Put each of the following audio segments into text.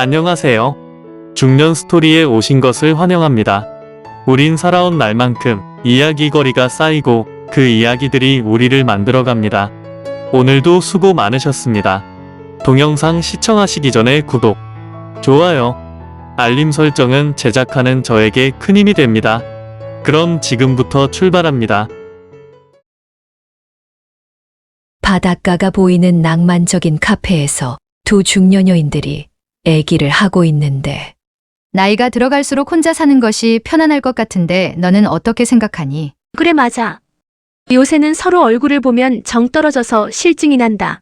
안녕하세요. 중년 스토리에 오신 것을 환영합니다. 우린 살아온 날만큼 이야기거리가 쌓이고 그 이야기들이 우리를 만들어갑니다. 오늘도 수고 많으셨습니다. 동영상 시청하시기 전에 구독, 좋아요, 알림 설정은 제작하는 저에게 큰 힘이 됩니다. 그럼 지금부터 출발합니다. 바닷가가 보이는 낭만적인 카페에서 두 중년 여인들이 애기를 하고 있는데 나이가 들어갈수록 혼자 사는 것이 편안할 것 같은데 너는 어떻게 생각하니? 그래, 맞아. 요새는 서로 얼굴을 보면 정 떨어져서 실증이 난다.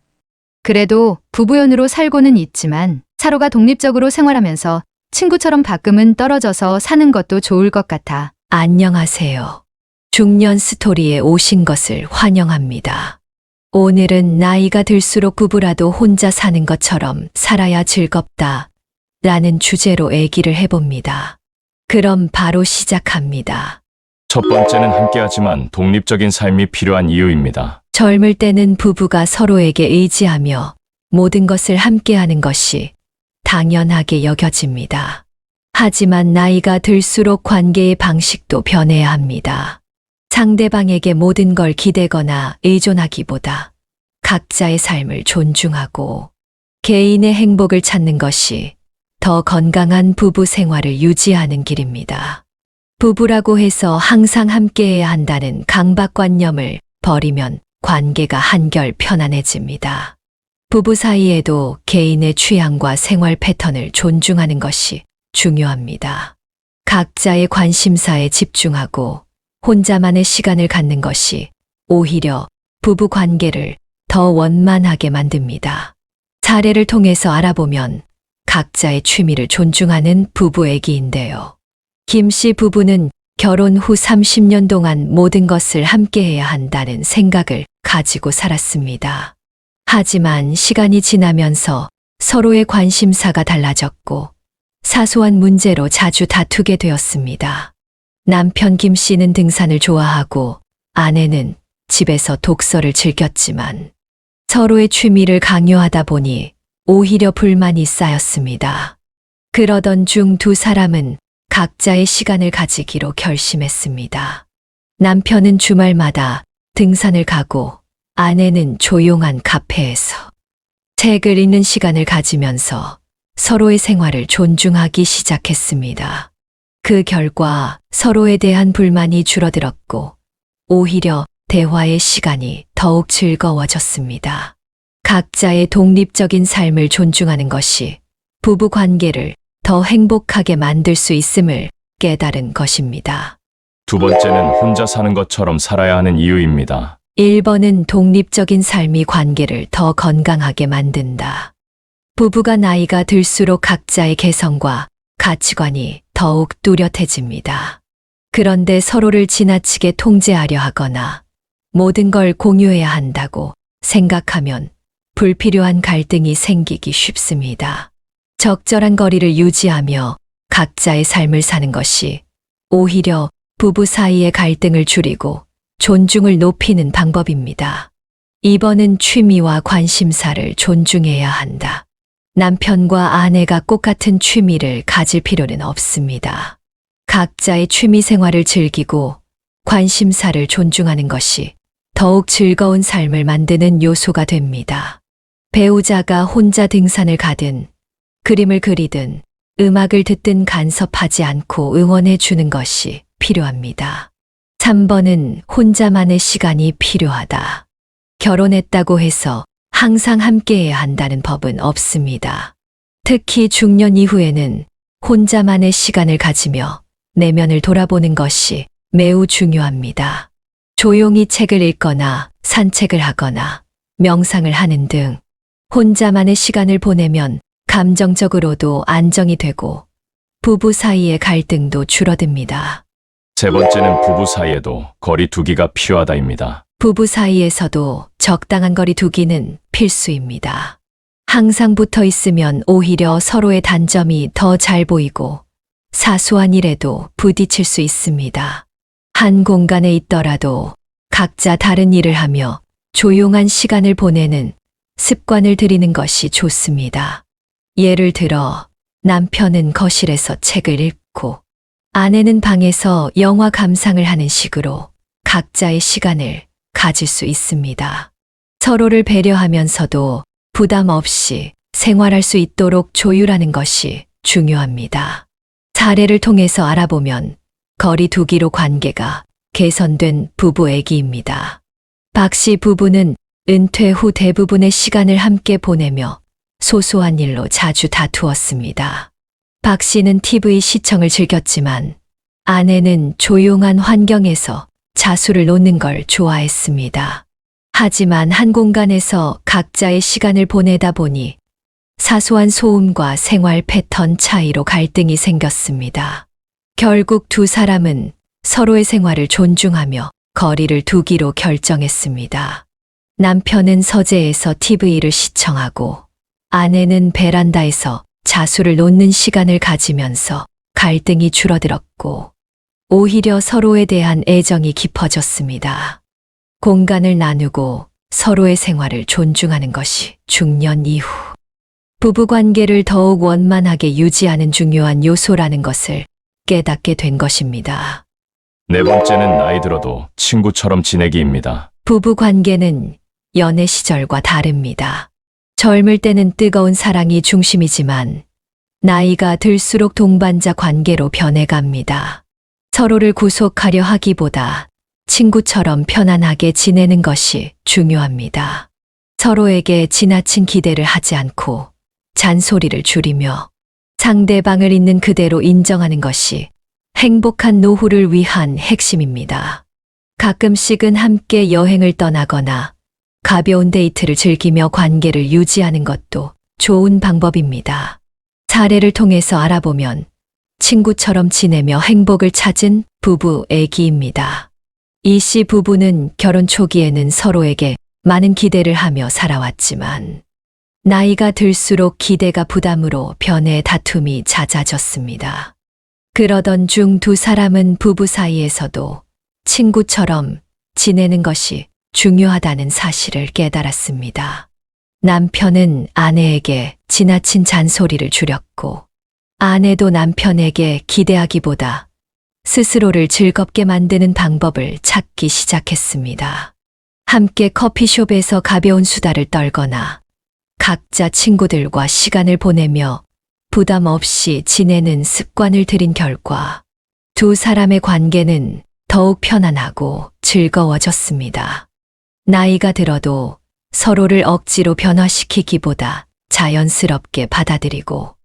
그래도 부부연으로 살고는 있지만 서로가 독립적으로 생활하면서 친구처럼 가끔은 떨어져서 사는 것도 좋을 것 같아. 안녕하세요. 중년 스토리에 오신 것을 환영합니다. 오늘은 나이가 들수록 부부라도 혼자 사는 것처럼 살아야 즐겁다 라는 주제로 얘기를 해봅니다. 그럼 바로 시작합니다. 첫 번째는 함께하지만 독립적인 삶이 필요한 이유입니다. 젊을 때는 부부가 서로에게 의지하며 모든 것을 함께하는 것이 당연하게 여겨집니다. 하지만 나이가 들수록 관계의 방식도 변해야 합니다. 상대방에게 모든 걸 기대거나 의존하기보다 각자의 삶을 존중하고 개인의 행복을 찾는 것이 더 건강한 부부 생활을 유지하는 길입니다. 부부라고 해서 항상 함께해야 한다는 강박관념을 버리면 관계가 한결 편안해집니다. 부부 사이에도 개인의 취향과 생활 패턴을 존중하는 것이 중요합니다. 각자의 관심사에 집중하고 혼자만의 시간을 갖는 것이 오히려 부부 관계를 더 원만하게 만듭니다. 사례를 통해서 알아보면 각자의 취미를 존중하는 부부 얘기인데요. 김 씨 부부는 결혼 후 30년 동안 모든 것을 함께해야 한다는 생각을 가지고 살았습니다. 하지만 시간이 지나면서 서로의 관심사가 달라졌고 사소한 문제로 자주 다투게 되었습니다. 남편 김 씨는 등산을 좋아하고 아내는 집에서 독서를 즐겼지만 서로의 취미를 강요하다 보니 오히려 불만이 쌓였습니다. 그러던 중 두 사람은 각자의 시간을 가지기로 결심했습니다. 남편은 주말마다 등산을 가고 아내는 조용한 카페에서 책을 읽는 시간을 가지면서 서로의 생활을 존중하기 시작했습니다. 그 결과 서로에 대한 불만이 줄어들었고 오히려 대화의 시간이 더욱 즐거워졌습니다. 각자의 독립적인 삶을 존중하는 것이 부부 관계를 더 행복하게 만들 수 있음을 깨달은 것입니다. 두 번째는 혼자 사는 것처럼 살아야 하는 이유입니다. 1번은 독립적인 삶이 관계를 더 건강하게 만든다. 부부가 나이가 들수록 각자의 개성과 가치관이 더욱 뚜렷해집니다. 그런데 서로를 지나치게 통제하려 하거나 모든 걸 공유해야 한다고 생각하면 불필요한 갈등이 생기기 쉽습니다. 적절한 거리를 유지하며 각자의 삶을 사는 것이 오히려 부부 사이의 갈등을 줄이고 존중을 높이는 방법입니다. 2번은 취미와 관심사를 존중해야 한다. 남편과 아내가 꼭 같은 취미를 가질 필요는 없습니다. 각자의 취미 생활을 즐기고 관심사를 존중하는 것이 더욱 즐거운 삶을 만드는 요소가 됩니다. 배우자가 혼자 등산을 가든 그림을 그리든 음악을 듣든 간섭하지 않고 응원해 주는 것이 필요합니다. 3번은 혼자만의 시간이 필요하다. 결혼했다고 해서 항상 함께해야 한다는 법은 없습니다. 특히 중년 이후에는 혼자만의 시간을 가지며 내면을 돌아보는 것이 매우 중요합니다. 조용히 책을 읽거나 산책을 하거나 명상을 하는 등 혼자만의 시간을 보내면 감정적으로도 안정이 되고 부부 사이의 갈등도 줄어듭니다. 세 번째는 부부 사이에도 거리 두기가 필요하다입니다. 부부 사이에서도 적당한 거리 두기는 필수입니다. 항상 붙어 있으면 오히려 서로의 단점이 더 잘 보이고 사소한 일에도 부딪힐 수 있습니다. 한 공간에 있더라도 각자 다른 일을 하며 조용한 시간을 보내는 습관을 들이는 것이 좋습니다. 예를 들어 남편은 거실에서 책을 읽고 아내는 방에서 영화 감상을 하는 식으로 각자의 시간을 가질 수 있습니다. 서로를 배려하면서도 부담 없이 생활할 수 있도록 조율하는 것이 중요합니다. 사례를 통해서 알아보면 거리두기로 관계가 개선된 부부 얘기입니다. 박 씨 부부는 은퇴 후 대부분의 시간을 함께 보내며 소소한 일로 자주 다투었습니다. 박 씨는 TV 시청을 즐겼지만 아내는 조용한 환경에서 자수를 놓는 걸 좋아했습니다. 하지만 한 공간에서 각자의 시간을 보내다 보니 사소한 소음과 생활 패턴 차이로 갈등이 생겼습니다. 결국 두 사람은 서로의 생활을 존중하며 거리를 두기로 결정했습니다. 남편은 서재에서 TV를 시청하고 아내는 베란다에서 자수를 놓는 시간을 가지면서 갈등이 줄어들었고 오히려 서로에 대한 애정이 깊어졌습니다. 공간을 나누고 서로의 생활을 존중하는 것이 중년 이후 부부관계를 더욱 원만하게 유지하는 중요한 요소라는 것을 깨닫게 된 것입니다. 네 번째는 나이 들어도 친구처럼 지내기입니다. 부부관계는 연애 시절과 다릅니다. 젊을 때는 뜨거운 사랑이 중심이지만 나이가 들수록 동반자 관계로 변해갑니다. 서로를 구속하려 하기보다 친구처럼 편안하게 지내는 것이 중요합니다. 서로에게 지나친 기대를 하지 않고 잔소리를 줄이며 상대방을 있는 그대로 인정하는 것이 행복한 노후를 위한 핵심입니다. 가끔씩은 함께 여행을 떠나거나 가벼운 데이트를 즐기며 관계를 유지하는 것도 좋은 방법입니다. 사례를 통해서 알아보면 친구처럼 지내며 행복을 찾은 부부 얘기입니다. 이 씨 부부는 결혼 초기에는 서로에게 많은 기대를 하며 살아왔지만 나이가 들수록 기대가 부담으로 변해 다툼이 잦아졌습니다. 그러던 중 두 사람은 부부 사이에서도 친구처럼 지내는 것이 중요하다는 사실을 깨달았습니다. 남편은 아내에게 지나친 잔소리를 줄였고 아내도 남편에게 기대하기보다 스스로를 즐겁게 만드는 방법을 찾기 시작했습니다. 함께 커피숍에서 가벼운 수다를 떨거나 각자 친구들과 시간을 보내며 부담 없이 지내는 습관을 들인 결과 두 사람의 관계는 더욱 편안하고 즐거워졌습니다. 나이가 들어도 서로를 억지로 변화시키기보다 자연스럽게 받아들이고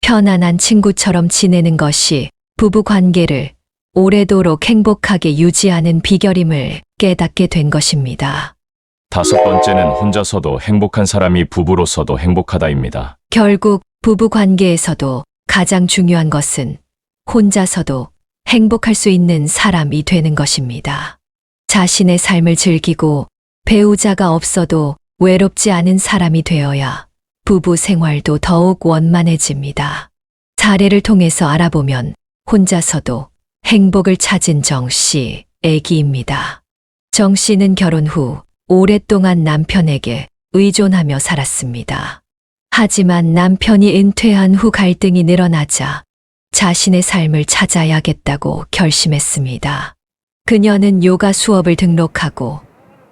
편안한 친구처럼 지내는 것이 부부 관계를 오래도록 행복하게 유지하는 비결임을 깨닫게 된 것입니다. 다섯 번째는 혼자서도 행복한 사람이 부부로서도 행복하다입니다. 결국 부부 관계에서도 가장 중요한 것은 혼자서도 행복할 수 있는 사람이 되는 것입니다. 자신의 삶을 즐기고 배우자가 없어도 외롭지 않은 사람이 되어야 부부 생활도 더욱 원만해집니다. 사례를 통해서 알아보면 혼자서도 행복을 찾은 정 씨 얘기입니다. 정 씨는 결혼 후 오랫동안 남편에게 의존하며 살았습니다. 하지만 남편이 은퇴한 후 갈등이 늘어나자 자신의 삶을 찾아야겠다고 결심했습니다. 그녀는 요가 수업을 등록하고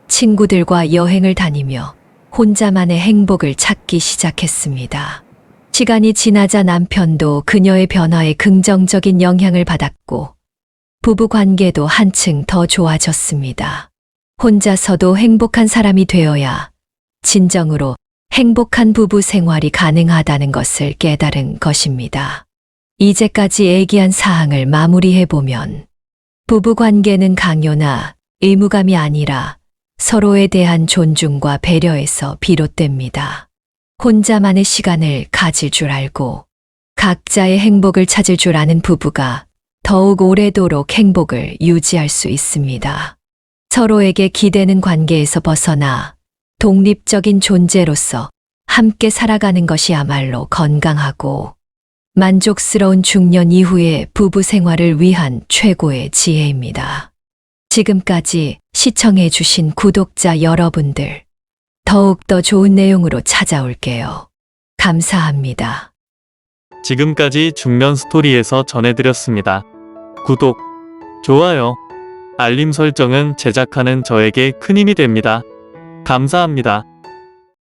친구들과 여행을 다니며 혼자만의 행복을 찾기 시작했습니다. 시간이 지나자 남편도 그녀의 변화에 긍정적인 영향을 받았고 부부 관계도 한층 더 좋아졌습니다. 혼자서도 행복한 사람이 되어야 진정으로 행복한 부부 생활이 가능하다는 것을 깨달은 것입니다. 이제까지 얘기한 사항을 마무리해보면 부부 관계는 강요나 의무감이 아니라 서로에 대한 존중과 배려에서 비롯됩니다. 혼자만의 시간을 가질 줄 알고 각자의 행복을 찾을 줄 아는 부부가 더욱 오래도록 행복을 유지할 수 있습니다. 서로에게 기대는 관계에서 벗어나 독립적인 존재로서 함께 살아가는 것이야말로 건강하고 만족스러운 중년 이후의 부부 생활을 위한 최고의 지혜입니다. 지금까지 시청해주신 구독자 여러분들, 더욱더 좋은 내용으로 찾아올게요. 감사합니다. 지금까지 중년 스토리에서 전해드렸습니다. 구독, 좋아요, 알림 설정은 제작하는 저에게 큰 힘이 됩니다. 감사합니다.